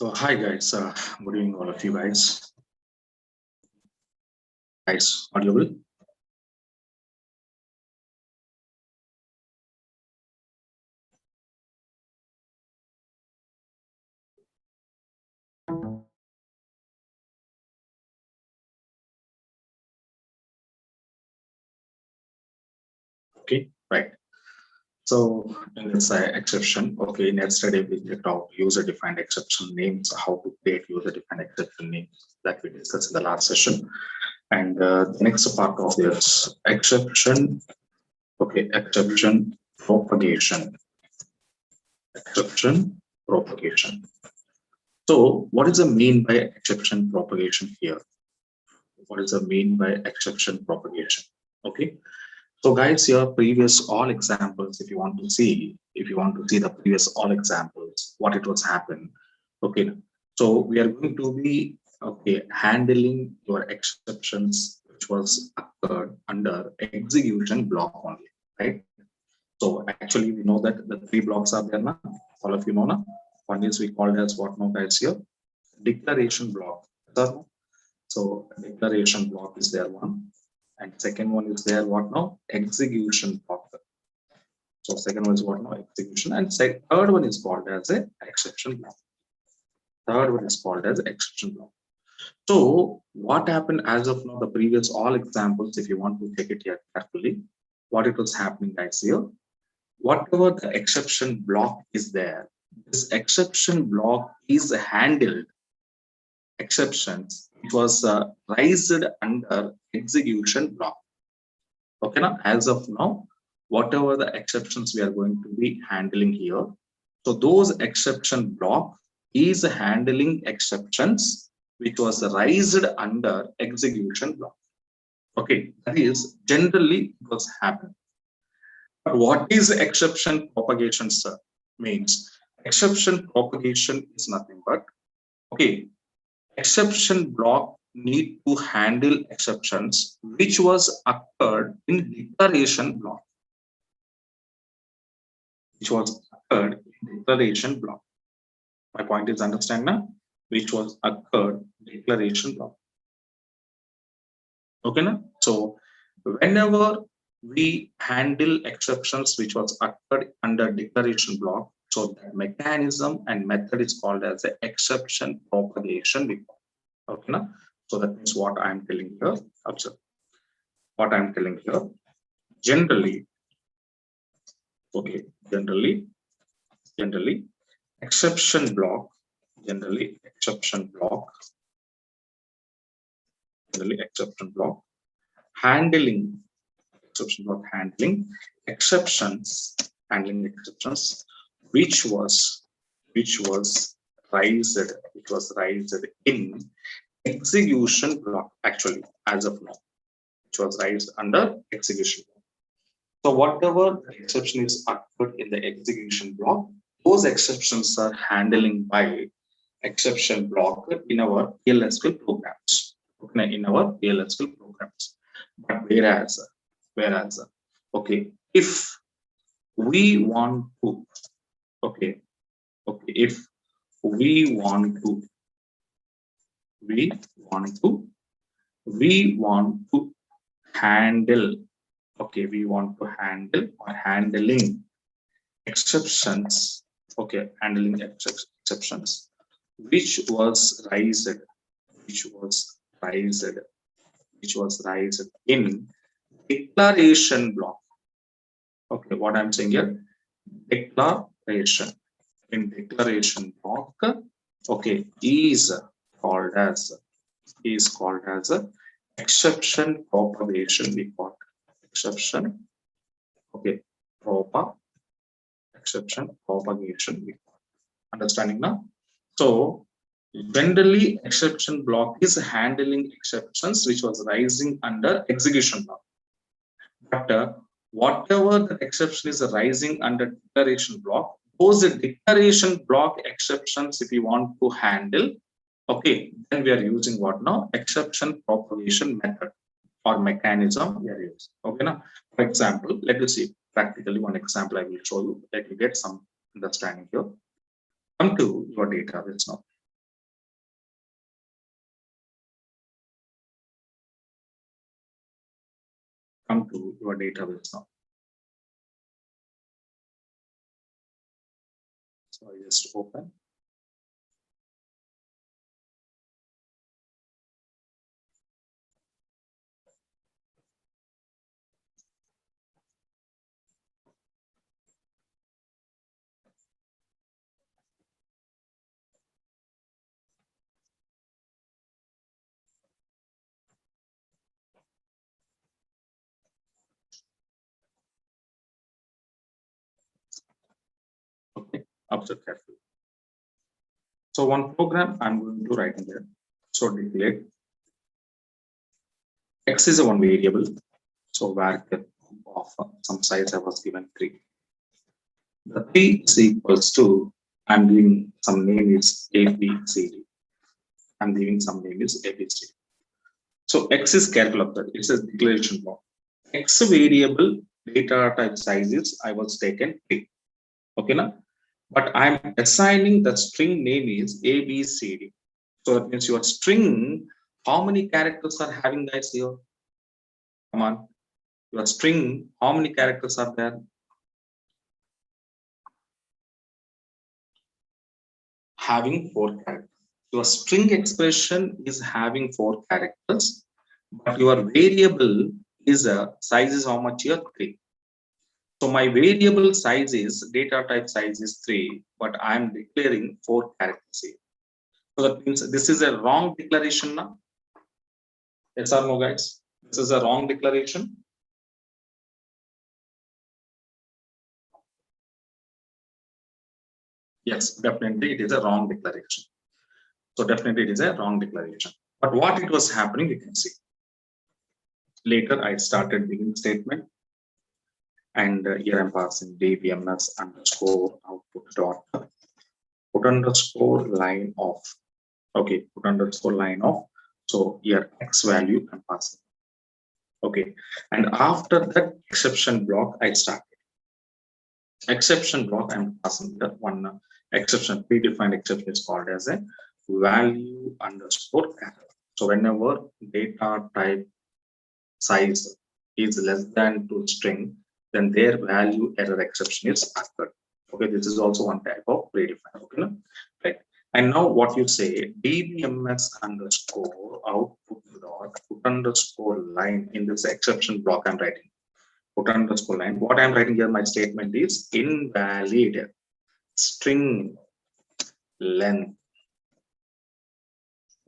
So hi guys, good evening all of you guys. Guys, audible? Okay, right. So in this exception, okay, yesterday we looked out user-defined exception names, how to create user-defined exception names that we discussed in the last session. And the next part of this exception, okay, exception propagation. Exception propagation. So what is the mean by exception propagation here? What is the mean by exception propagation? Okay. So guys, your previous all examples, if you want to see the previous all examples, what it was happen. Okay. So we are going to be handling your exceptions which was occurred under execution block only, right? So actually we know that the three blocks are there now. All of you know now. One is we called as what now guys here? Declaration block. So declaration block is there one. And second one is there what now? Execution block. So second one is what now? Execution. And third one is called as a exception block. Third one is called as exception block. So what happened as of now, the previous all examples, if you want to take it here carefully, what it was happening guys here, whatever the exception block is there, this exception block is handled exceptions. It was raised under execution block. Okay, now as of now, whatever the exceptions we are going to be handling here, so those exception block is handling exceptions which was raised under execution block. Okay, that is generally what's happened. But what is exception propagation, sir? Means exception propagation is nothing but okay, exception block need to handle exceptions which was occurred in declaration block. Which was occurred in declaration block. My point is understand now? Which was occurred declaration block. Okay, now? So whenever we handle exceptions which was occurred under declaration block, so the mechanism and method is called as the exception propagation. Okay, now? So that means what I'm telling here. Observe what I'm telling here. Generally, okay, generally exception block, generally exception block, handling exception block handling exceptions, which was raised in execution block, actually as of now, which was raised under execution block. So whatever the exception is occurred in the execution block, those exceptions are handling by exception block in our PLSQL programs. Okay, in our PLSQL programs. But whereas, okay, if we want to, if we want to handle, okay, we want to handle or handling exceptions, okay, handling exceptions which was raised in declaration block. Okay, what I'm saying here, declaration in declaration block, okay, is called as a exception propagation. We call exception, okay, exception propagation. Understanding now? So generally exception block is handling exceptions which was rising under execution block. But whatever the exception is rising under declaration block, those declaration block exceptions, if you want to handle, okay, then we are using what now? Exception propagation method or mechanism we are using. Okay, now, for example, let us see practically one example I will show you. Let you get some understanding here. Come to your database now. come to your database now. So I just open. Okay, observe carefully. So one program I'm going to write in there. So declare x is a one variable. So varchar of some size I was given 3. The 3 is equals to, I'm giving some name is ABCD. I'm giving some name is ABCD. So x is careful of that. It's a declaration block. X variable data type sizes I was taken 3. Okay, now, but I'm assigning the string name is ABCD. So that means your string, how many characters are having guys here? Come on, your string, how many characters are there? Having 4 characters. Your string expression is having 4 characters, but your variable is a size is how much here? 3. So my variable size is data type size is 3, but I'm declaring 4 characters here. So that means this is a wrong declaration now. Yes or no, guys? This is a wrong declaration. Yes, definitely it is a wrong declaration. So definitely it is a wrong declaration. But what it was happening, you can see. Later I started begin statement, and here I'm passing dbms underscore output dot put underscore line of. Okay, put underscore line of. So here x value I'm passing. Okay, and after that exception block I started. Exception block I'm passing that one exception, predefined exception is called as a value underscore error. So whenever data type size is less than to string, then their value error exception is occurred. Okay, this is also one type of predefined. Okay, no? Right. And now what you say, dbms underscore output dot put underscore line in this exception block I'm writing. Put underscore line. What I'm writing here, my statement is invalid string length.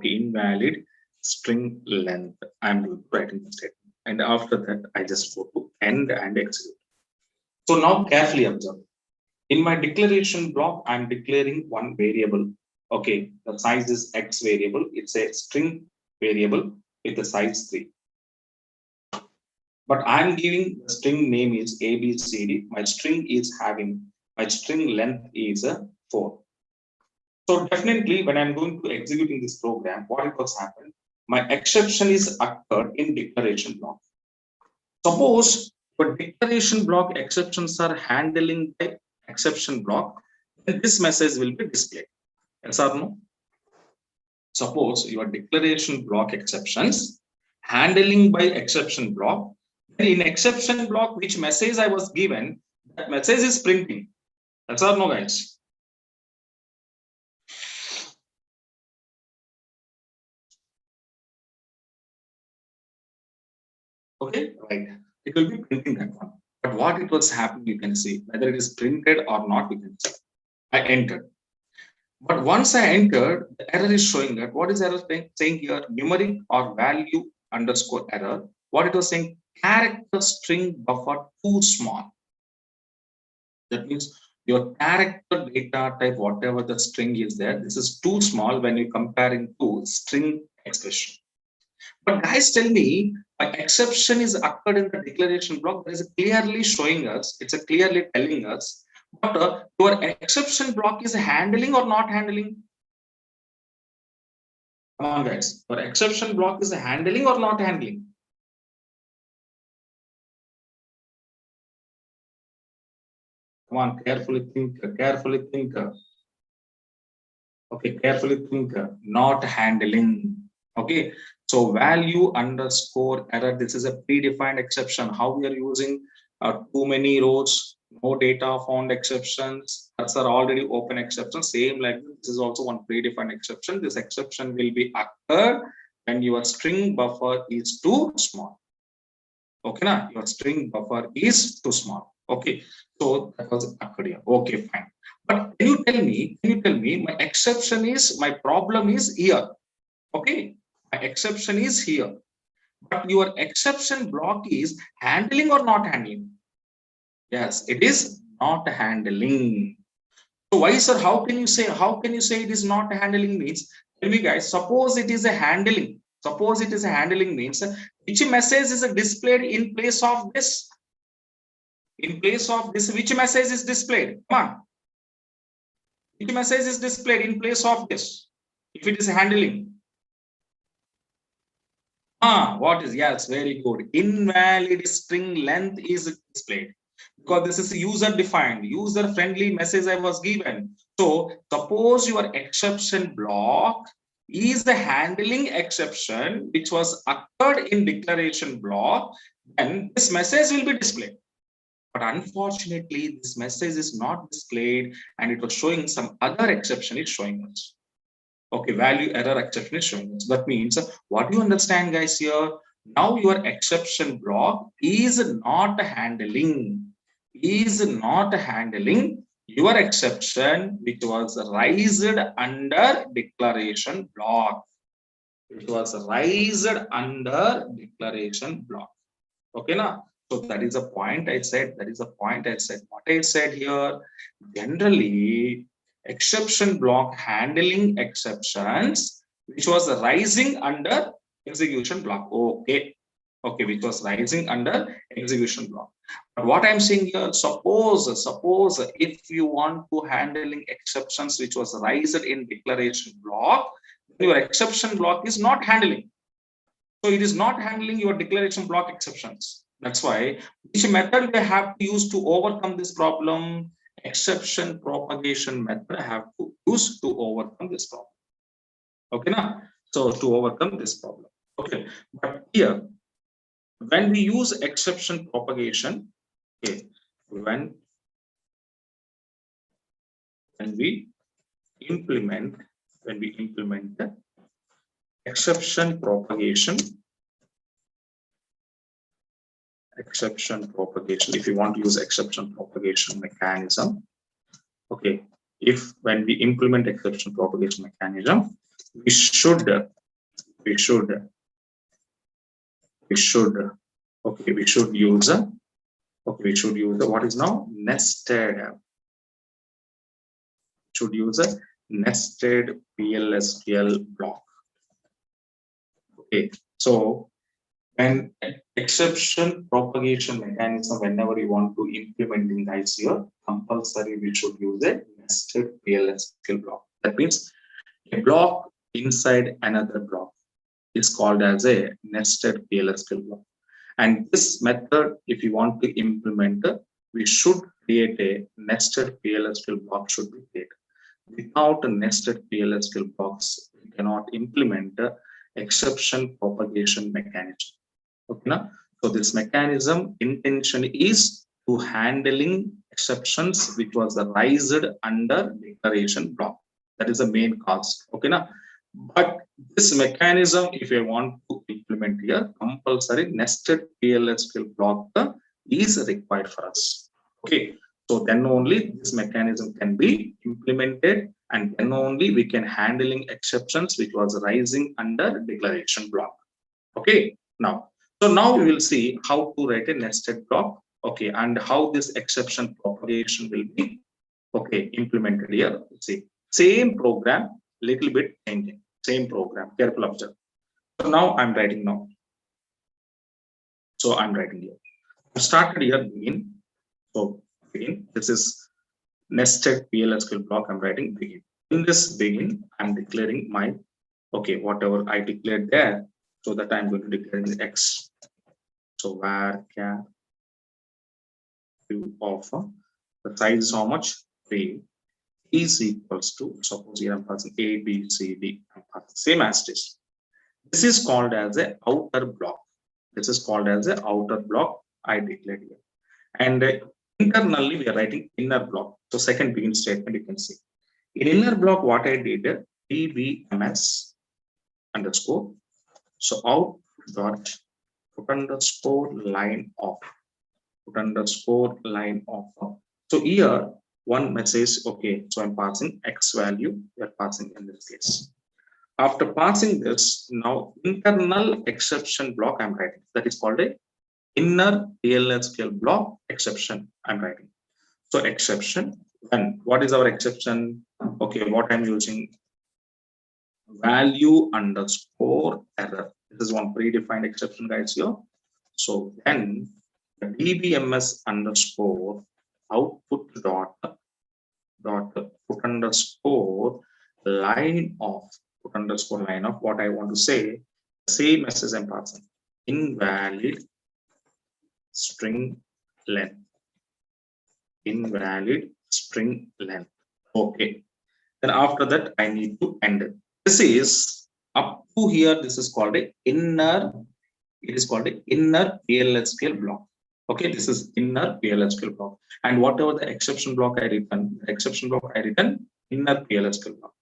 Invalid string length. I'm writing the statement. And after that, I just go to end and execute. So now carefully observe. In my declaration block, I'm declaring one variable. Okay, the size is x variable. It's a string variable with the size 3. But I'm giving the string name is ABCD. My string length is 4. So definitely when I'm going to executing this program, what it was happened, my exception is occurred in declaration block. Suppose your declaration block exceptions are handling by exception block, then this message will be displayed. Yes or no? Suppose your declaration block exceptions handling by exception block, then in exception block, which message I was given, that message is printing. Yes or no, guys? Okay, right. It will be printing that one. But what it was happening, you can see whether it is printed or not, you can see. I entered. But once I entered, the error is showing that what is error saying here? Numeric or value underscore error. What it was saying? Character string buffer too small. That means your character data type, whatever the string is there, this is too small when you're comparing to string expression. But guys, tell me, my exception is occurred in the declaration block. There is clearly showing us, it's a clearly telling us, but your exception block is handling or not handling? Come on, guys. Your exception block is handling or not handling? Come on, carefully think, carefully think. Okay, carefully think, not handling. Okay, So value underscore error, this is a predefined exception. How we are using too many rows, no data found exceptions. That's are already open exception. Same like this is also one predefined exception. This exception will be occur when your string buffer is too small. Okay, na? Your string buffer is too small. Okay, so that was occurred here. Okay, fine. But can you tell me, my exception is, my problem is here. Okay, my exception is here. But your exception block is handling or not handling? Yes, it is not handling. So why, sir? How can you say it is not handling means? Tell me, guys. Suppose it is a handling. Suppose it is a handling means which message is displayed in place of this? In place of this, which message is displayed? Come on. Which message is displayed in place of this? If it is handling. What is? Yes, very good. Invalid string length is displayed. Because this is user defined, user friendly message I was given. So suppose your exception block is the handling exception which was occurred in declaration block, then this message will be displayed. But unfortunately, this message is not displayed and it was showing some other exception is showing us. Okay, value error exception is showing us. That means what do you understand, guys, here? Now your exception block is not handling your exception which was raised under declaration block. It was raised under declaration block. Okay, now. So that is a point I said. What I said here, generally, exception block handling exceptions, which was rising under execution block. Okay, which was rising under execution block. But what I'm saying here, suppose if you want to handling exceptions which was raised in declaration block, your exception block is not handling. So it is not handling your declaration block exceptions. That's why which method we have to use to overcome this problem? Exception propagation method I have to use to overcome this problem. Okay, now. So to overcome this problem. Okay, but here when we use exception propagation, okay, when we implement the exception propagation, if you want to use exception propagation mechanism, okay, if when we implement exception propagation mechanism, we should use what is now nested. Should use a nested PLSQL block. Okay, so an exception propagation mechanism, whenever you want to implement in guys here, compulsory we should use a nested PLSQL block. That means a block inside another block is called as a nested PLSQL block. And this method, if you want to implement, we should create a nested PLSQL block should be created. Without a nested PLSQL blocks, we cannot implement exception propagation mechanism. Okay, now? So this mechanism intention is to handling exceptions which was raised under declaration block. That is the main cause. Okay, now? But this mechanism, if you want to implement here, compulsory nested PLSQL block is required for us. Okay, so then only this mechanism can be implemented, and then only we can handling exceptions which was rising under declaration block. Okay, now. So now we will see how to write a nested block. Okay, and how this exception propagation will be implemented here. Let's see, same program, little bit changing. Same program, careful observe. So now I'm writing now. So I'm writing here. I started here begin. So begin. This is nested PLSQL block. I'm writing begin. In this begin, I'm declaring my whatever I declared there. So that I'm going to declare the X. So varchar of the size is how much? 3 is equals to, suppose here I'm passing A, B, C, D. I'm passing same as this. This is called as a outer block. This is called as a outer block I declared here. And internally we are writing inner block. So second begin statement you can see. In inner block, what I did, dbms underscore. So out dot put underscore line of, put underscore line of. So here one message, okay, so I'm passing x value, we are passing in this case. After passing this, now internal exception block I'm writing. That is called a inner PLSQL block exception I'm writing. So exception, and what is our exception? Okay, what I'm using, value underscore error. This is one predefined exception, guys, here. So then the dbms underscore output dot put underscore line of, put underscore line of, what I want to say, the same message I'm passing, invalid string length, invalid string length. Okay, then after that I need to end it. This is up to here, this is called a inner, it is called a inner PLSQL block. Okay, this is inner PLSQL block, and whatever the exception block I written, exception block I written inner PLSQL block.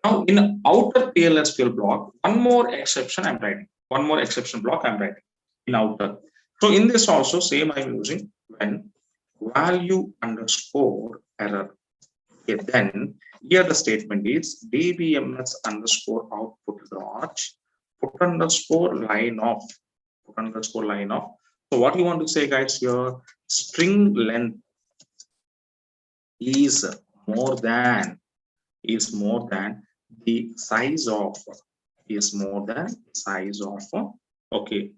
Now in outer PLSQL block, one more exception I'm writing, one more exception block I'm writing in outer. So in this also same I'm using when value underscore error. Okay, then here the statement is dbms underscore output dot put underscore line of, put underscore line of. So what you want to say, guys, here, string length is more than, is more than the size of, is more than size of, okay,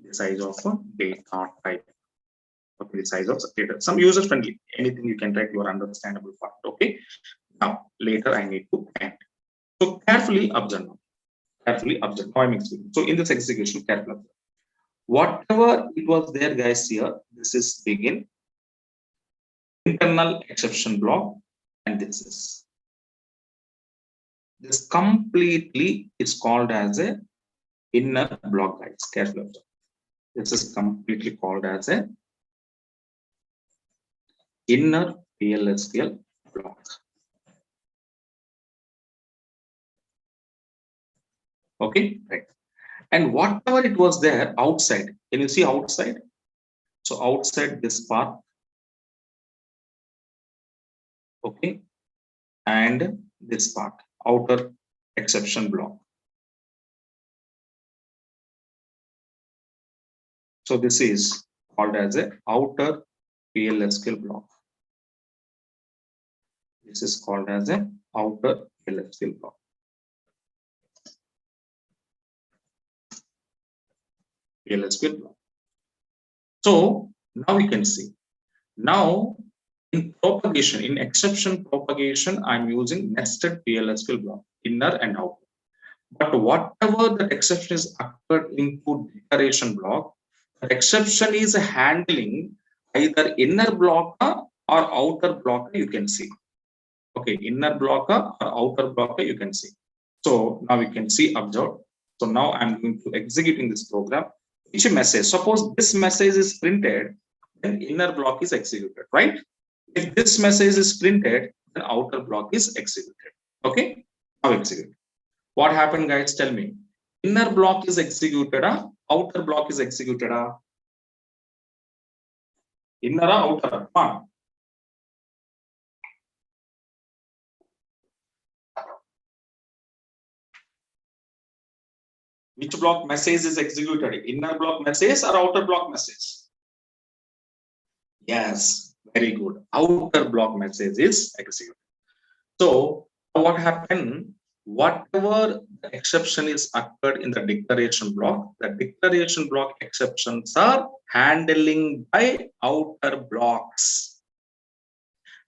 the size of data type. Okay, the size of data, some user friendly, anything you can write your understandable part. Okay, now later I need to end. So carefully observe now. Carefully observe. Now I'm executing. So in this execution, carefully observe. Whatever it was there, guys, here, this is begin, internal exception block, and this completely is called as a inner block, guys. Carefully observe. This is completely called as a inner PLSQL block. Okay, right. And whatever it was there outside, can you see outside? So outside this part, okay, and this part, outer exception block. So this is called as a outer PLSQL block. This is called as a outer PLSQL block. PLSQL block. So now we can see. Now in propagation, in exception propagation, I'm using nested PLSQL block, inner and outer. But whatever the exception is occurred into declaration block, the exception is handling either inner blocker or outer blocker, you can see. Okay, inner blocker or outer blocker, you can see. So now we can see, observe. So now I'm going to executing this program. Each message, suppose this message is printed, then inner block is executed, right? If this message is printed, then outer block is executed. Okay, now execute. What happened, guys? Tell me. Inner block is executed, outer block is executed. Inner or outer? Come on. Which block message is executed? Inner block message or outer block message? Yes, very good. Outer block message is executed. So what happened? Whatever the exception is occurred in the declaration block, the declaration block exceptions are handling by outer blocks.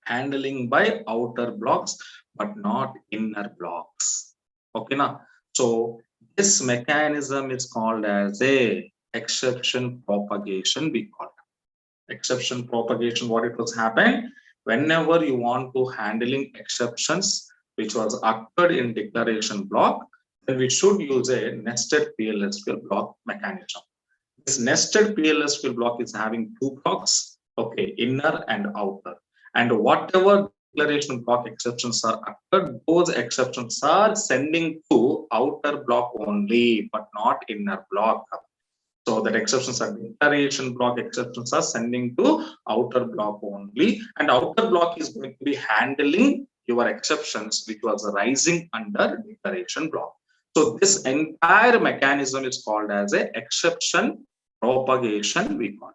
Handling by outer blocks, but not inner blocks. Okay, now. So this mechanism is called as a exception propagation. We call it exception propagation. What it was happened whenever you want to handling exceptions which was occurred in declaration block, then we should use a nested PLSQL block mechanism. This nested PLSQL block is having two blocks, okay, inner and outer. And whatever declaration block exceptions are occurred, those exceptions are sending to outer block only, but not inner block. So that exceptions are declaration block exceptions are sending to outer block only, and outer block is going to be handling your exceptions which was arising under declaration block. So this entire mechanism is called as a exception propagation, we call it.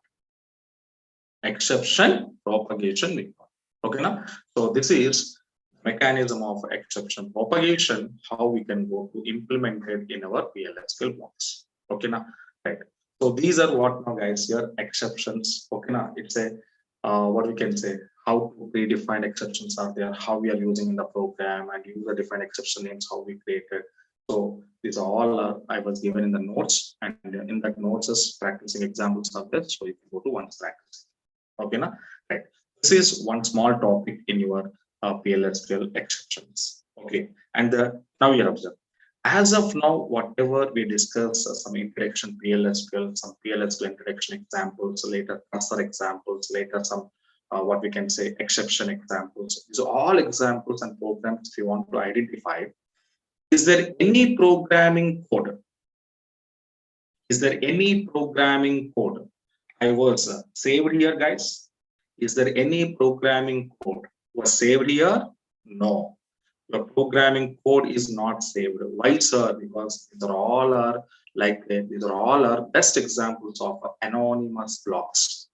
Exception propagation, we call it. Okay, now so this is mechanism of exception propagation, how we can go to implement it in our PLSQL blocks. Okay, now right. So these are what now guys here exceptions. Okay, now it's a what we can say, how predefined exceptions are there, how we are using in the program, and user defined exception names, how we created. So these are all I was given in the notes, and in that notes is practicing examples are there. So you can go to one's practice. Okay, now right. This is one small topic in your PLSQL exceptions. Okay, and now you observe. As of now, whatever we discuss, some introduction PLSQL, some PLSQL introduction examples, later cluster examples, later some what we can say exception examples. These are all examples and programs if you want to identify. Is there any programming code? Is there any programming code? I was saved here, guys. Is there any programming code was saved here? No. The programming code is not saved. Why, sir? Because these are all our best examples of anonymous blocks.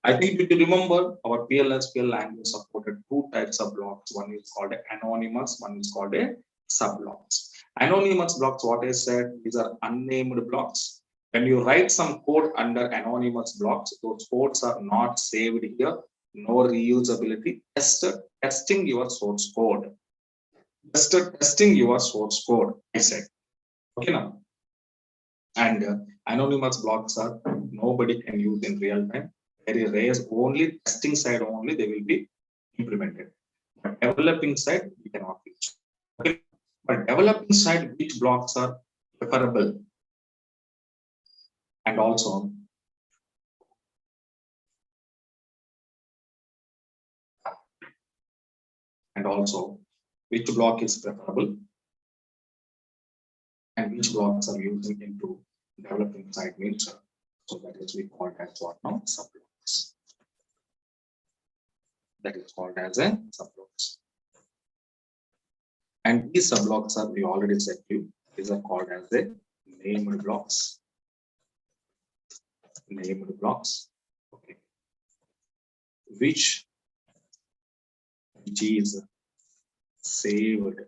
I think if you remember, our PLSQL language supported two types of blocks. One is called anonymous, one is called a subblocks. Anonymous blocks, what I said, these are unnamed blocks. When you write some code under anonymous blocks, those codes are not saved here, no reusability. Testing your source code. Testing your source code, I said. Okay, now. And anonymous blocks are nobody can use in real time. Very rare, only testing side only they will be implemented. But developing side, we cannot use. Okay. But developing side, which blocks are preferable? And also, which block is preferable and which blocks are using into developing side means. So that is we call as what now? Subblocks. That is called as a subblocks. And these subblocks are, we already said to you, these are called as a named blocks. Named blocks. Okay. Which is saved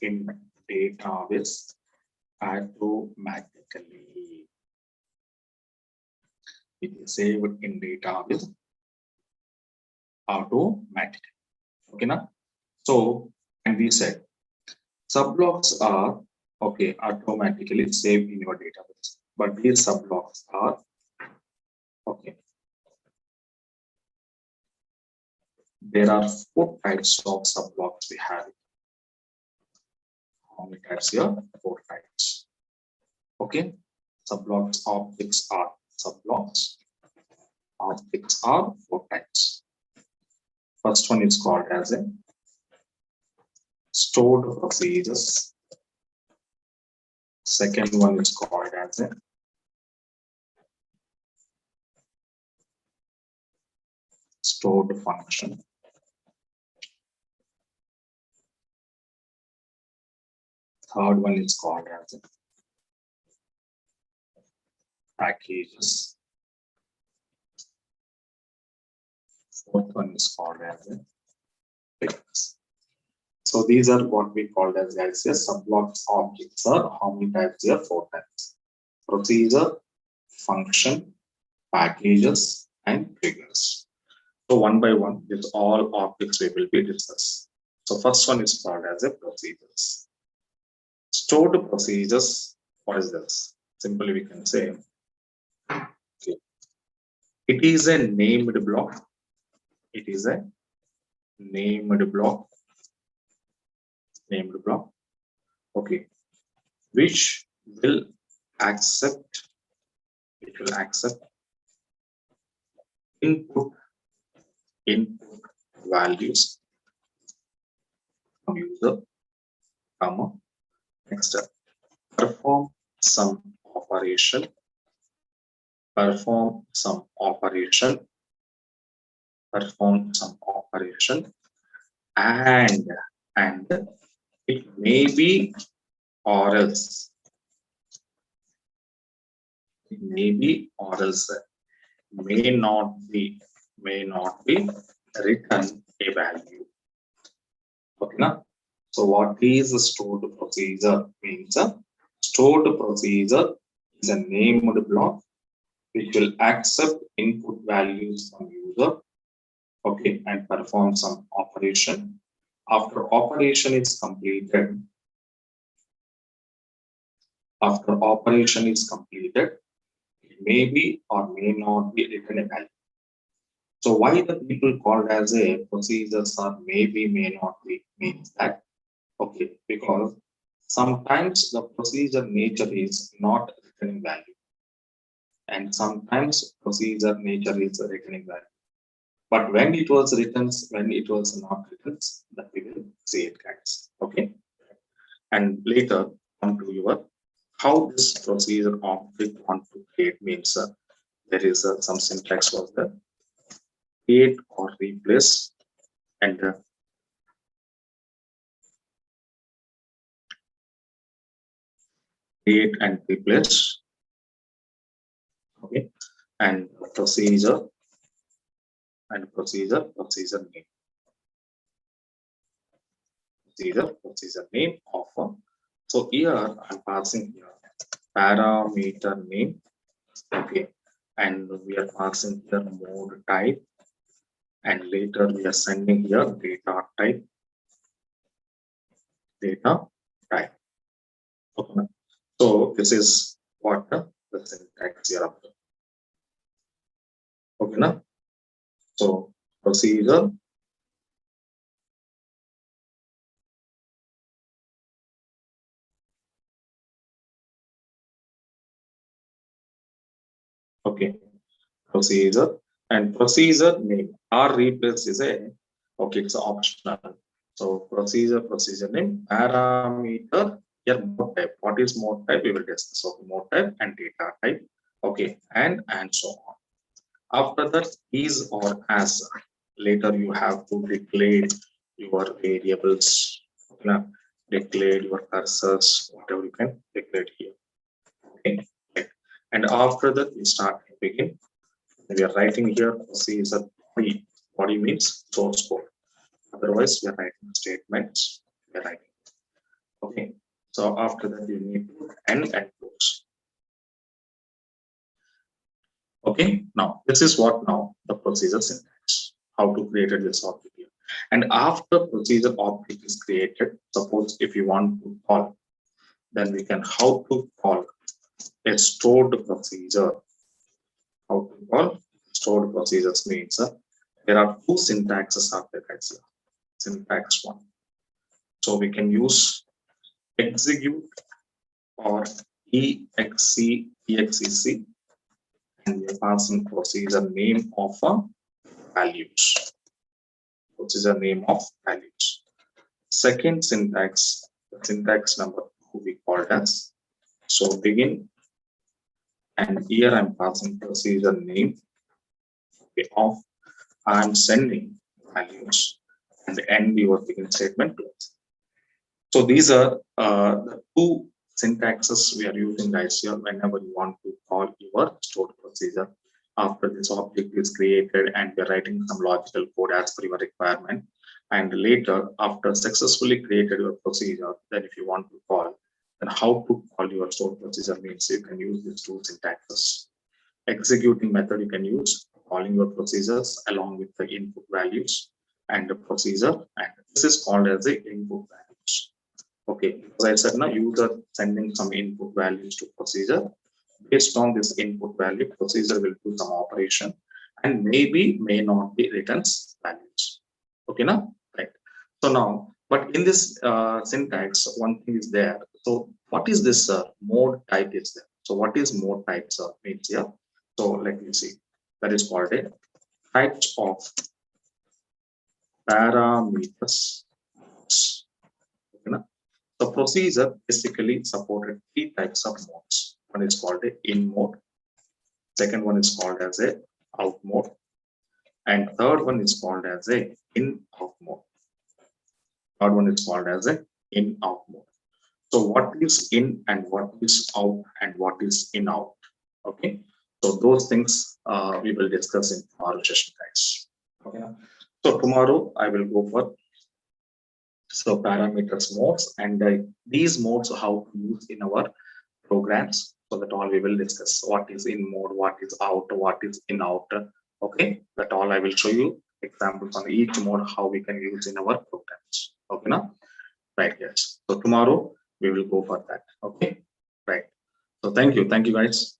in database automatically. It is saved in database automatically. Okay, now. So, and we said subblocks are okay automatically saved in your database, but these subblocks are okay. There are 4 types of subblocks we have. How many types here? 4 types. Okay. Subblocks objects are subblocks. Objects are 4 types. First one is called as a stored procedures. Second one is called as a stored function. Third one is called as a packages. Fourth one is called as a figures. So these are what we call as guys here subblocks objects are how many types here? 4 types. Procedure, function, packages, and triggers. So one by one, with all objects we will be discussed. So first one is called as a procedures. Stored procedures, what is this? Simply we can say okay. It is a named block. It is a named block. Named block. Okay. which will accept input values from user, comma, next step, perform some operation, perform some operation, and it may be or else, may not be return a value. Okay, now, so what is a stored procedure? Means a stored procedure is a named block which will accept input values from user, okay, and perform some operation. After operation is completed, it may be or may not be written a value. So why the people called as a procedures or maybe may not be means that, okay, because sometimes the procedure nature is not returning value, and sometimes procedure nature is a returning value. But when it was written, when it was not written, that we will see it, guys. Okay, and later come to your how this procedure object want to create means there is some syntax was there, create or replace, and create and replace, okay, and procedure name, procedure name of so here I'm passing here parameter name, okay, and we are passing here mode type, and later we are sending here data type, okay. So this is what the syntax here of, okay, now so procedure, okay, procedure and procedure name or replace is a, okay, it's optional. So procedure name, parameter, here mode type. What is mode type? We will discuss. So mode type and data type, okay, and so on. After that, is or as. Later you have to declare your variables, okay, declare your cursors, whatever you can declare here. Okay, right. And after that, we start begin. We are writing here procedure body means source code. Otherwise, we are writing statements. We are writing. Okay. So after that, you need to end and close. Okay. Now this is what now the procedure syntax. How to create this object here. And after procedure object is created, suppose if you want to call, then we can how to call a stored procedure. How to call stored procedures means there are two syntaxes after that. Syntax one. So we can use execute or exec, and we are passing procedure name of values. Procedure name of values. Second syntax, the syntax number two we called as. So begin, and here I'm passing procedure name, okay, of I'm sending values, and end your begin statement. So these are the two syntaxes we are using, guys, here whenever you want to call your stored procedure. After this object is created and we're writing some logical code as per your requirement. And later, after successfully created your procedure, then if you want to call, then how to call your stored procedure means you can use these two syntaxes. Executing method you can use calling your procedures along with the input values and the procedure, and this is called as the input values. Okay, as I said now, user sending some input values to procedure. Based on this input value, procedure will do some operation and maybe may not be returns values. Okay, now right. So now, but in this syntax, one thing is there. So what is this mode type is there? So what is mode types means here? So let me see. That is called a types of parameters. Okay, na? So procedure basically supported three types of modes. One is called a in mode. Second one is called as a out mode. And third one is called as a in out mode. Third one is called as a in out mode. So what is in and what is out and what is in out? Okay. So those things we will discuss in tomorrow session, guys. Okay. So tomorrow I will go for parameters modes and these modes how to use in our programs. So that all we will discuss. What is in mode, what is out, what is in out. Okay. That all I will show you examples on each mode how we can use in our programs. Okay. Now, right, yes. So tomorrow we will go for that. Okay. Right. So thank you guys.